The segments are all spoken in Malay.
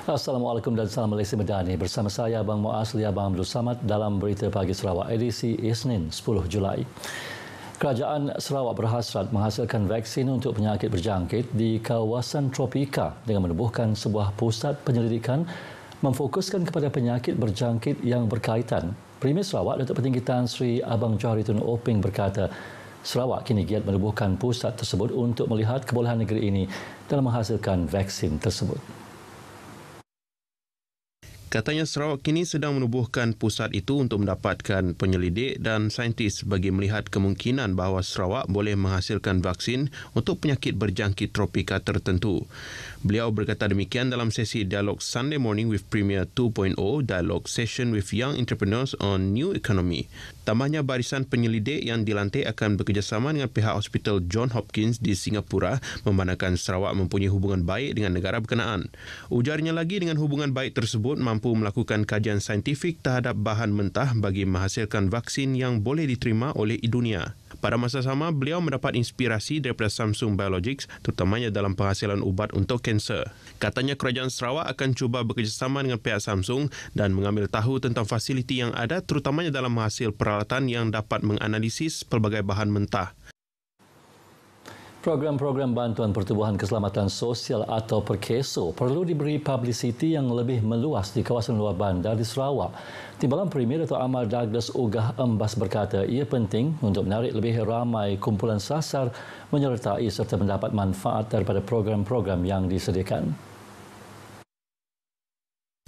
Assalamualaikum dan salam Malaysia Medani. Bersama saya Abang Muaz Abang Abdul Samad dalam Berita Pagi Sarawak edisi Isnin 10 Julai. Kerajaan Sarawak berhasrat menghasilkan vaksin untuk penyakit berjangkit di kawasan tropika dengan menubuhkan sebuah pusat penyelidikan memfokuskan kepada penyakit berjangkit yang berkaitan. Premier Sarawak Datuk Petinggi Tan Sri Abang Johari Tun Oping berkata, Sarawak kini giat menubuhkan pusat tersebut untuk melihat kebolehan negeri ini dalam menghasilkan vaksin tersebut. Katanya Sarawak kini sedang menubuhkan pusat itu untuk mendapatkan penyelidik dan saintis bagi melihat kemungkinan bahawa Sarawak boleh menghasilkan vaksin untuk penyakit berjangkit tropika tertentu. Beliau berkata demikian dalam sesi Dialog Sunday Morning with Premier 2.0, Dialog Session with Young Entrepreneurs on New Economy. Tambahnya, barisan penyelidik yang dilantik akan bekerjasama dengan pihak Hospital John Hopkins di Singapura memandangkan Sarawak mempunyai hubungan baik dengan negara berkenaan. Ujarnya lagi, dengan hubungan baik tersebut mampu melakukan kajian saintifik terhadap bahan mentah bagi menghasilkan vaksin yang boleh diterima oleh dunia. Pada masa sama, beliau mendapat inspirasi daripada Samsung Biologics, terutamanya dalam penghasilan ubat untuk kanser. Katanya kerajaan Sarawak akan cuba bekerjasama dengan pihak Samsung dan mengambil tahu tentang fasiliti yang ada, terutamanya dalam menghasil peralatan yang dapat menganalisis pelbagai bahan mentah. Program-program bantuan pertubuhan keselamatan sosial atau PERKESO perlu diberi publiciti yang lebih meluas di kawasan luar bandar di Sarawak. Timbalan Premier Datuk Amar Douglas Ugah Embas berkata ia penting untuk menarik lebih ramai kumpulan sasar menyertai serta mendapat manfaat daripada program-program yang disediakan.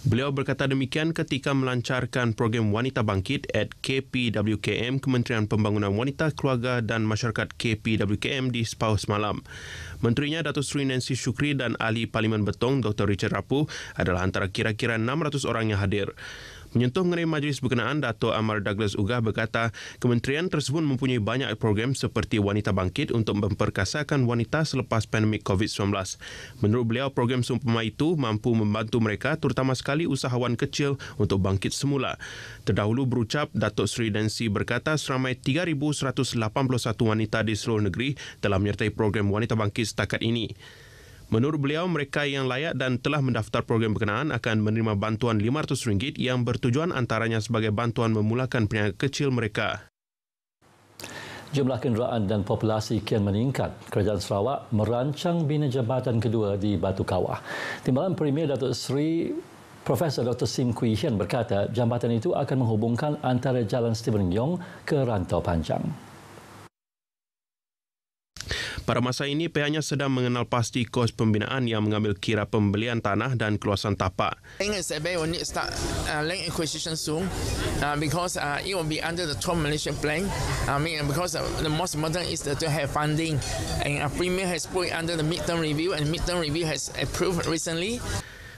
Beliau berkata demikian ketika melancarkan program Wanita Bangkit at KPWKM, Kementerian Pembangunan Wanita, Keluarga dan Masyarakat KPWKM di Sepau semalam. Menterinya Datuk Seri Nancy Shukri dan Ahli Parlimen Betong Dr. Richard Rapu adalah antara kira-kira 600 orang yang hadir. Menyentuh mengenai majlis berkenaan, Datuk Amar Douglas Ugah berkata kementerian tersebut mempunyai banyak program seperti Wanita Bangkit untuk memperkasakan wanita selepas pandemik COVID-19. Menurut beliau, program seumpama itu mampu membantu mereka, terutama sekali usahawan kecil, untuk bangkit semula. Terdahulu berucap, Datuk Seri Nancy berkata seramai 3,181 wanita di seluruh negeri telah menyertai program Wanita Bangkit setakat ini. Menurut beliau, mereka yang layak dan telah mendaftar program berkenaan akan menerima bantuan RM500 yang bertujuan antaranya sebagai bantuan memulakan perniagaan kecil mereka. Jumlah kenderaan dan populasi kian meningkat. Kerajaan Sarawak merancang bina jabatan kedua di Batu Kawah. Timbalan Premier Datuk Seri Profesor Dr. Sim Kui Hian berkata jambatan itu akan menghubungkan antara Jalan Stephen Yong ke Rantau Panjang. Pada masa ini, pihaknya sedang mengenal pasti kos pembinaan yang mengambil kira pembelian tanah dan keluasan tapak. I think we will need to start land acquisition soon because it will be under the 12 Malaysian plan. Because the most important is to have funding, and Premier has put it under the midterm review, and midterm review has approved recently.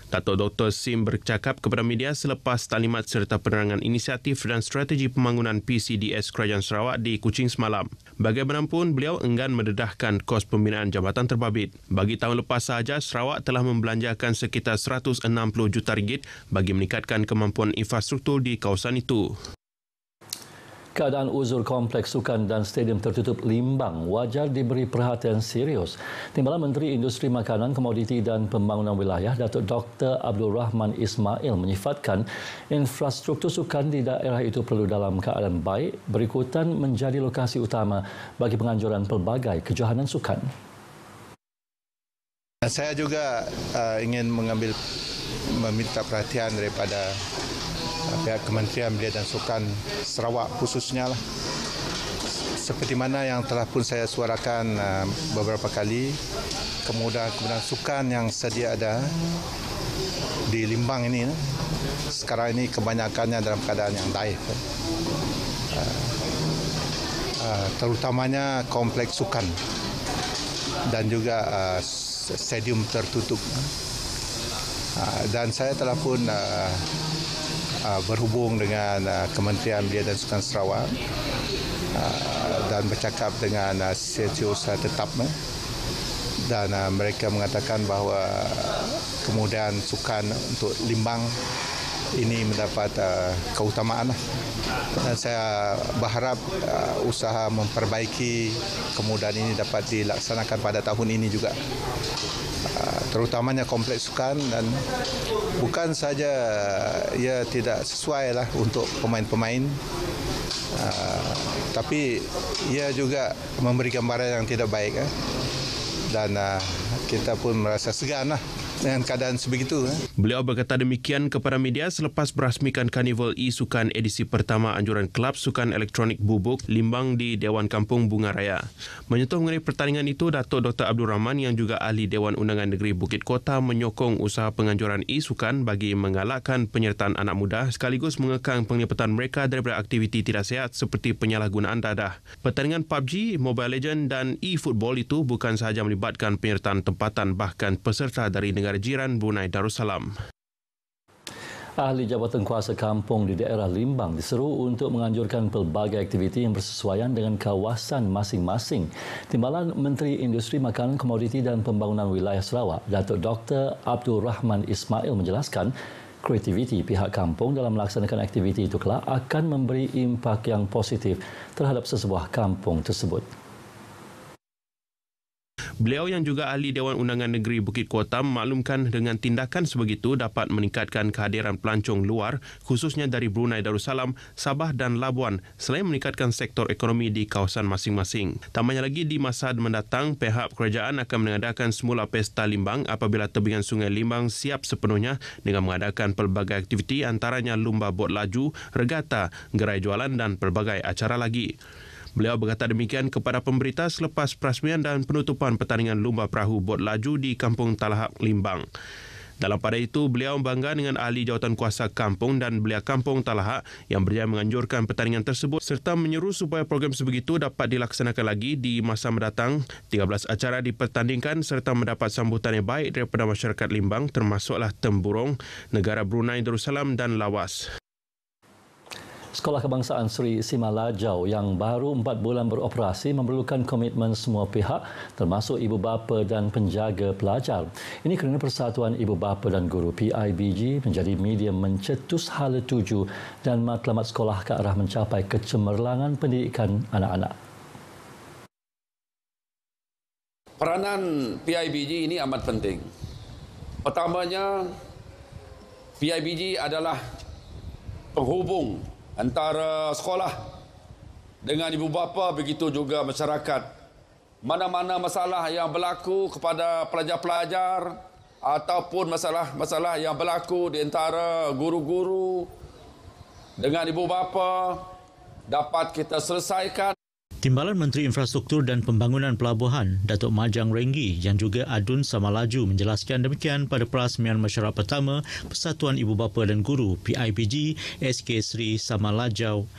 Datuk Dr. Sim bercakap kepada media selepas taklimat serta penerangan inisiatif dan strategi pembangunan PCDS Kerajaan Sarawak di Kuching semalam. Bagaimanapun, beliau enggan mendedahkan kos pembinaan jabatan terbabit. Bagi tahun lepas sahaja, Sarawak telah membelanjakan sekitar RM160 juta bagi meningkatkan kemampuan infrastruktur di kawasan itu. Keadaan uzur kompleks sukan dan stadium tertutup Limbang wajar diberi perhatian serius. Timbalan Menteri Industri Makanan, Komoditi dan Pembangunan Wilayah Datuk Dr. Abdul Rahman Ismail menyifatkan infrastruktur sukan di daerah itu perlu dalam keadaan baik berikutan menjadi lokasi utama bagi penganjuran pelbagai kejohanan sukan. Saya juga ingin meminta perhatian daripada pihak Kementerian Belia dan Sukan Sarawak khususnya lah. Seperti mana yang telah pun saya suarakan beberapa kali, kemudahan sukan yang sedia ada di Limbang ini sekarang ini kebanyakannya dalam keadaan yang baik. Terutamanya kompleks sukan dan juga stadium tertutup. Dan saya telah pun berhubung dengan Kementerian Belia dan Sukan Sarawak dan bercakap dengan setiausaha tetap, dan mereka mengatakan bahawa kemudahan sukan untuk Limbang ini mendapat keutamaan lah. Dan saya berharap usaha memperbaiki kemudahan ini dapat dilaksanakan pada tahun ini juga. Terutamanya kompleks sukan, dan bukan saja ia tidak sesuai lah untuk pemain-pemain, tapi ia juga memberi gambaran yang tidak baik, dan kita pun merasa segan lah dengan keadaan sebegitu. Beliau berkata demikian kepada media selepas berasmikan Karnival E-Sukan edisi pertama anjuran Kelab Sukan Elektronik Bubuk Limbang di Dewan Kampung Bunga Raya. Menyentuh mengenai pertandingan itu, Datuk Dr. Abdul Rahman yang juga ahli Dewan Undangan Negeri Bukit Kota menyokong usaha penganjuran E-Sukan bagi menggalakkan penyertaan anak muda sekaligus mengekang penglibatan mereka daripada aktiviti tidak sihat seperti penyalahgunaan dadah. Pertandingan PUBG, Mobile Legends dan e-football itu bukan sahaja melibatkan penyertaan tempatan, bahkan peserta dari negara jiran Brunei Darussalam. Ahli Jabatan Kuasa Kampung di daerah Limbang diseru untuk menganjurkan pelbagai aktiviti yang bersesuaian dengan kawasan masing-masing. Timbalan Menteri Industri Makanan, Komoditi dan Pembangunan Wilayah Sarawak, Datuk Dr. Abdul Rahman Ismail menjelaskan kreativiti pihak kampung dalam melaksanakan aktiviti itu kelak akan memberi impak yang positif terhadap sesebuah kampung tersebut. Beliau yang juga ahli Dewan Undangan Negeri Bukit Kota memaklumkan dengan tindakan sebegitu dapat meningkatkan kehadiran pelancong luar khususnya dari Brunei Darussalam, Sabah dan Labuan selain meningkatkan sektor ekonomi di kawasan masing-masing. Tambahnya lagi, di masa mendatang pihak kerajaan akan mengadakan semula pesta limbang apabila tebingan Sungai Limbang siap sepenuhnya dengan mengadakan pelbagai aktiviti antaranya lumba bot laju, regata, gerai jualan dan pelbagai acara lagi. Beliau berkata demikian kepada pemberita selepas perasmian dan penutupan pertandingan lumba perahu bot laju di Kampung Talahak, Limbang. Dalam pada itu, beliau bangga dengan ahli jawatan kuasa kampung dan belia Kampung Talahak yang berjaya menganjurkan pertandingan tersebut serta menyeru supaya program sebegitu dapat dilaksanakan lagi di masa mendatang. 13 acara dipertandingkan serta mendapat sambutan yang baik daripada masyarakat Limbang termasuklah Temburong, negara Brunei Darussalam dan Lawas. Sekolah Kebangsaan Seri Simalajau yang baru 4 bulan beroperasi memerlukan komitmen semua pihak termasuk ibu bapa dan penjaga pelajar. Ini kerana Persatuan Ibu Bapa dan Guru PIBG menjadi medium mencetus hala tuju dan matlamat sekolah ke arah mencapai kecemerlangan pendidikan anak-anak. Peranan PIBG ini amat penting. Pertamanya, PIBG adalah penghubung antara sekolah dengan ibu bapa, begitu juga masyarakat. Mana-mana masalah yang berlaku kepada pelajar-pelajar ataupun masalah-masalah yang berlaku di antara guru-guru dengan ibu bapa dapat kita selesaikan. Timbalan Menteri Infrastruktur dan Pembangunan Pelabuhan, Datuk Majang Renggi yang juga Adun Samalaju menjelaskan demikian pada perasmian mesyuarat pertama Persatuan Ibu Bapa dan Guru PIBG SK Seri Samalajau.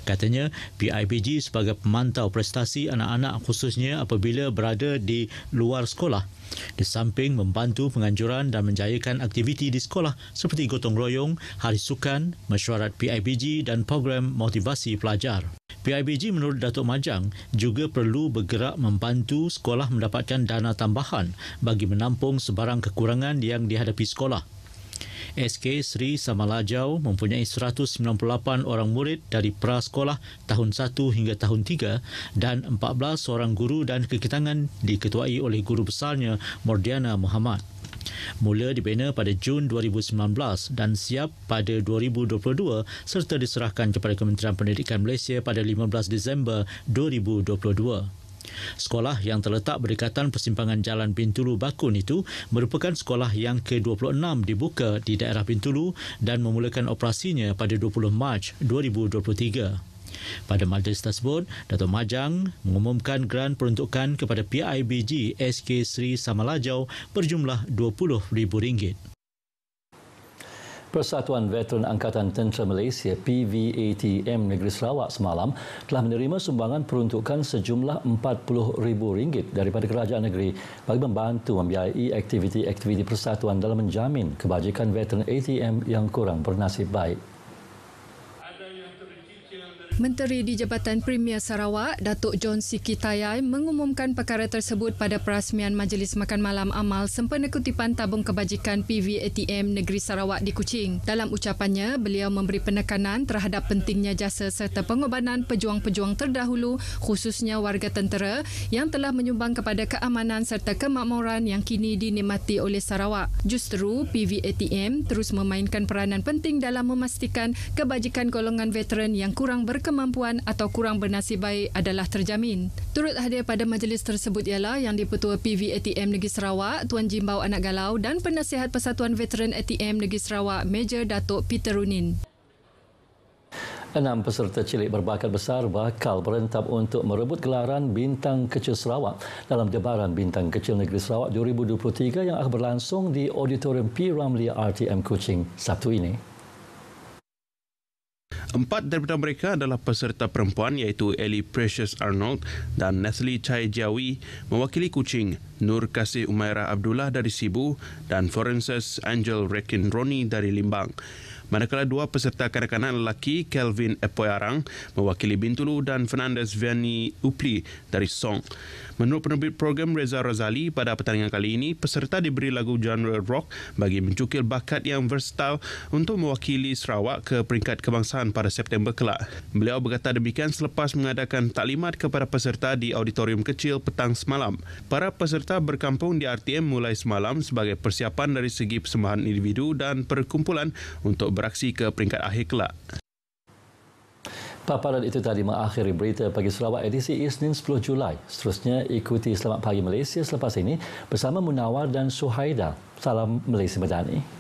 Katanya, PIBG sebagai pemantau prestasi anak-anak khususnya apabila berada di luar sekolah, di samping membantu penganjuran dan menjayakan aktiviti di sekolah seperti gotong royong, hari sukan, mesyuarat PIBG dan program motivasi pelajar. PIBG menurut Datuk Majang juga perlu bergerak membantu sekolah mendapatkan dana tambahan bagi menampung sebarang kekurangan yang dihadapi sekolah. SK Seri Samalajau mempunyai 198 orang murid dari prasekolah tahun 1 hingga tahun 3 dan 14 orang guru dan kekitangan diketuai oleh guru besarnya Mordiana Muhammad. Mula dibina pada Jun 2019 dan siap pada 2022 serta diserahkan kepada Kementerian Pendidikan Malaysia pada 15 Disember 2022. Sekolah yang terletak berdekatan persimpangan Jalan Bintulu Bakun itu merupakan sekolah yang ke-26 dibuka di daerah Bintulu dan memulakan operasinya pada 20 Mac 2023. Pada majlis tersebut, Datuk Majang mengumumkan geran peruntukan kepada PIBG SK Seri Samalajau berjumlah RM20,000. Persatuan Veteran Angkatan Tentera Malaysia PVATM Negeri Sarawak semalam telah menerima sumbangan peruntukan sejumlah RM40,000 daripada kerajaan negeri bagi membantu membiayai aktiviti-aktiviti persatuan dalam menjamin kebajikan veteran ATM yang kurang bernasib baik. Menteri di Jabatan Premier Sarawak, Datuk John Siki Tayai mengumumkan perkara tersebut pada perasmian Majlis Makan Malam Amal sempena kutipan tabung kebajikan PVATM Negeri Sarawak di Kuching. Dalam ucapannya, beliau memberi penekanan terhadap pentingnya jasa serta pengorbanan pejuang-pejuang terdahulu, khususnya warga tentera yang telah menyumbang kepada keamanan serta kemakmuran yang kini dinikmati oleh Sarawak. Justeru, PVATM terus memainkan peranan penting dalam memastikan kebajikan golongan veteran yang kurang berkemampuan atau kurang bernasib baik adalah terjamin. Turut hadir pada majlis tersebut ialah Yang di-Pertua PVATM Negeri Sarawak, Tuan Jimbau Anak Galau dan Penasihat Persatuan Veteran ATM Negeri Sarawak, Major Datuk Peter Runin. 6 peserta cilik berbakat besar bakal berentap untuk merebut gelaran Bintang Kecil Sarawak dalam Debaran Bintang Kecil Negeri Sarawak 2023 yang akan berlangsung di Auditorium P. Ramlee RTM Kuching Sabtu ini. 4 daripada mereka adalah peserta perempuan iaitu Ellie Precious Arnold dan Natalie Chai Jiawi mewakili Kuching, Nur Kasih Umairah Abdullah dari Sibu dan Forenses Angel Rekin Roni dari Limbang. Manakala 2 peserta kanak-kanak lelaki Kelvin Epoyarang mewakili Bintulu dan Fernandez Vianney Upli dari Song. Menurut penerbit program Reza Razali, pada pertandingan kali ini peserta diberi lagu genre rock bagi mencukil bakat yang versatile untuk mewakili Sarawak ke peringkat kebangsaan pada September kelak. Beliau berkata demikian selepas mengadakan taklimat kepada peserta di auditorium kecil petang semalam. Para peserta berkampung di RTM mulai semalam sebagai persiapan dari segi persembahan individu dan perkumpulan untuk beraksi ke peringkat akhir kelak. Paparan itu tadi mengakhiri Berita Pagi Sarawak edisi Isnin 10 Julai. Seterusnya ikuti Selamat Pagi Malaysia selepas ini bersama Munawar dan Suhaida. Salam Malaysia Madani.